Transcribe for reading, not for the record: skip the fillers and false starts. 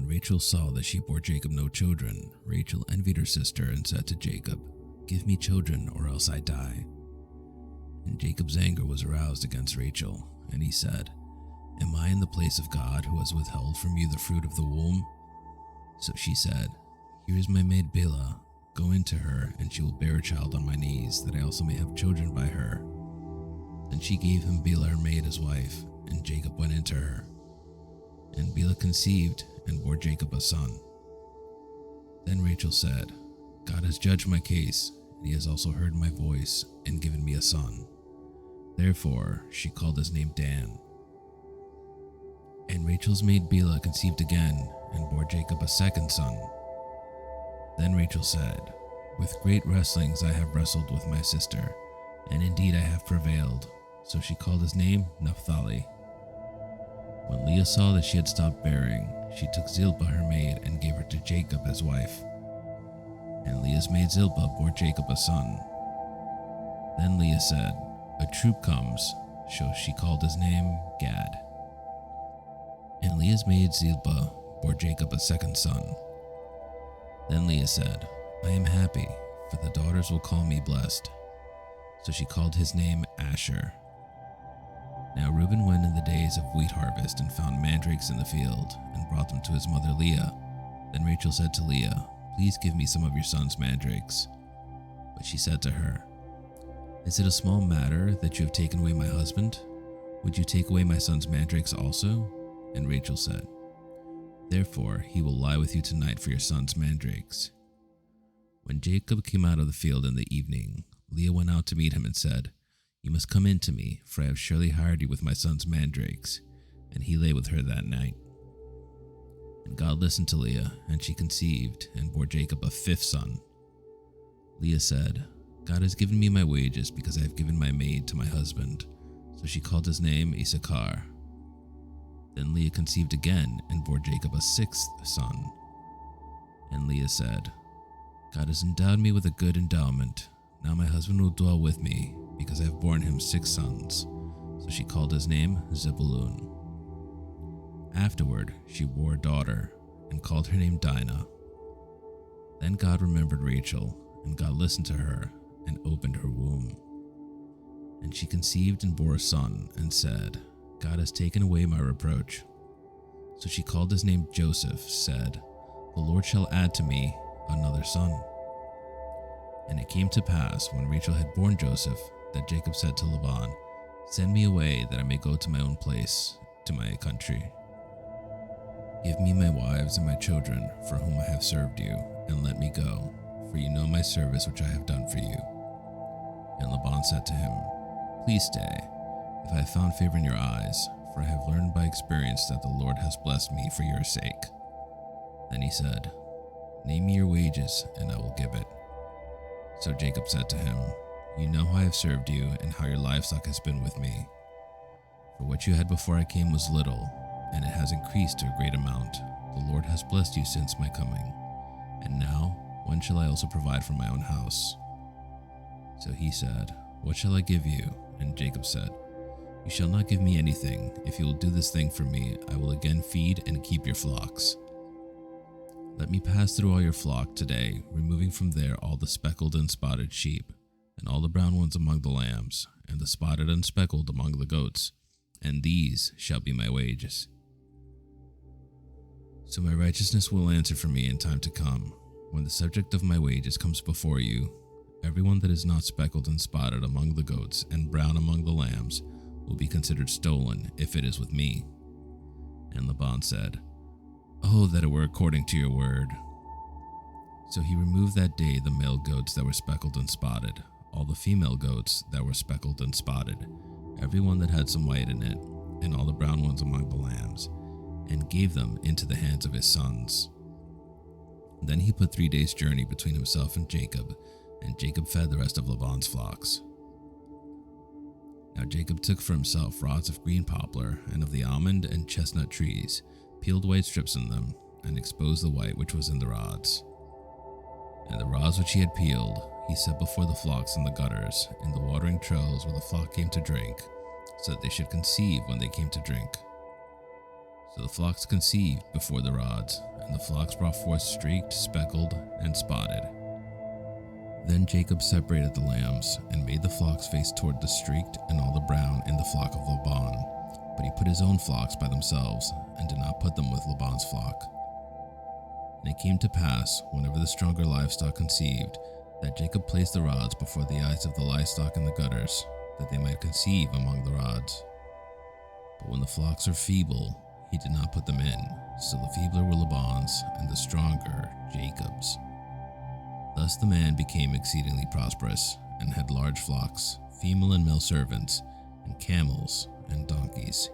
When Rachel saw that she bore Jacob no children, Rachel envied her sister and said to Jacob, "Give me children or else I die." And Jacob's anger was aroused against Rachel, and he said, "Am I in the place of God who has withheld from you the fruit of the womb?" So she said, "Here is my maid Bilhah. Go in to her, and she will bear a child on my knees, that I also may have children by her." Then she gave him Bilhah her maid as wife, and Jacob went in to her. And Bilhah conceived and bore Jacob a son. Then Rachel said, "God has judged my case, and he has also heard my voice and given me a son." Therefore she called his name Dan. And Rachel's maid Bilhah conceived again and bore Jacob a second son. Then Rachel said, "With great wrestlings I have wrestled with my sister, and indeed I have prevailed." So she called his name Naphtali. When Leah saw that she had stopped bearing, she took Zilpah her maid and gave her to Jacob as wife. And Leah's maid Zilpah bore Jacob a son. Then Leah said, "A troop comes," so she called his name Gad. And Leah's maid Zilpah bore Jacob a second son. Then Leah said, "I am happy, for the daughters will call me blessed." So she called his name Asher. Now Reuben went in the days of wheat harvest and found mandrakes in the field and brought them to his mother Leah. Then Rachel said to Leah, "Please give me some of your son's mandrakes." But she said to her, "Is it a small matter that you have taken away my husband? Would you take away my son's mandrakes also?" And Rachel said, "Therefore he will lie with you tonight for your son's mandrakes." When Jacob came out of the field in the evening, Leah went out to meet him and said, "You must come in to me, for I have surely hired you with my son's mandrakes." And he lay with her that night. And God listened to Leah, and she conceived and bore Jacob a fifth son. Leah said, "God has given me my wages because I have given my maid to my husband." So she called his name Issachar. Then Leah conceived again and bore Jacob a sixth son. And Leah said, "God has endowed me with a good endowment. Now my husband will dwell with me, because I have borne him 6 sons." So she called his name Zebulun. Afterward she bore a daughter and called her name Dinah. Then God remembered Rachel, and God listened to her and opened her womb. And she conceived and bore a son and said, "God has taken away my reproach." So she called his name Joseph, said, "The Lord shall add to me another son." And it came to pass, when Rachel had borne Joseph, that Jacob said to Laban, "Send me away, that I may go to my own place, to my country. Give me my wives and my children, for whom I have served you, and let me go, for you know my service which I have done for you." And Laban said to him, "Please stay, if I have found favor in your eyes, for I have learned by experience that the Lord has blessed me for your sake." Then he said, "Name me your wages, and I will give it." So Jacob said to him, "You know how I have served you, and how your livestock has been with me. For what you had before I came was little, and it has increased to a great amount. The Lord has blessed you since my coming. And now, when shall I also provide for my own house?" So he said, "What shall I give you?" And Jacob said, "You shall not give me anything. If you will do this thing for me, I will again feed and keep your flocks. Let me pass through all your flock today, removing from there all the speckled and spotted sheep, and all the brown ones among the lambs, and the spotted and speckled among the goats, and these shall be my wages. So my righteousness will answer for me in time to come, when the subject of my wages comes before you. Everyone that is not speckled and spotted among the goats and brown among the lambs will be considered stolen if it is with me." And Laban said, "Oh, that it were according to your word." So he removed that day the male goats that were speckled and spotted, all the female goats that were speckled and spotted, every one that had some white in it, and all the brown ones among the lambs, and gave them into the hands of his sons. Then he put 3 days' journey between himself and Jacob fed the rest of Laban's flocks. Now Jacob took for himself rods of green poplar, and of the almond and chestnut trees, peeled white strips in them, and exposed the white which was in the rods. And the rods which he had peeled he set before the flocks in the gutters, in the watering troughs where the flock came to drink, so that they should conceive when they came to drink. So the flocks conceived before the rods, and the flocks brought forth streaked, speckled, and spotted. Then Jacob separated the lambs, and made the flocks face toward the streaked and all the brown in the flock of Laban. But he put his own flocks by themselves, and did not put them with Laban's flock. And it came to pass, whenever the stronger livestock conceived, that Jacob placed the rods before the eyes of the livestock in the gutters, that they might conceive among the rods. But when the flocks are feeble, he did not put them in, so the feebler were Laban's, and the stronger Jacob's. Thus the man became exceedingly prosperous, and had large flocks, female and male servants, and camels and donkeys.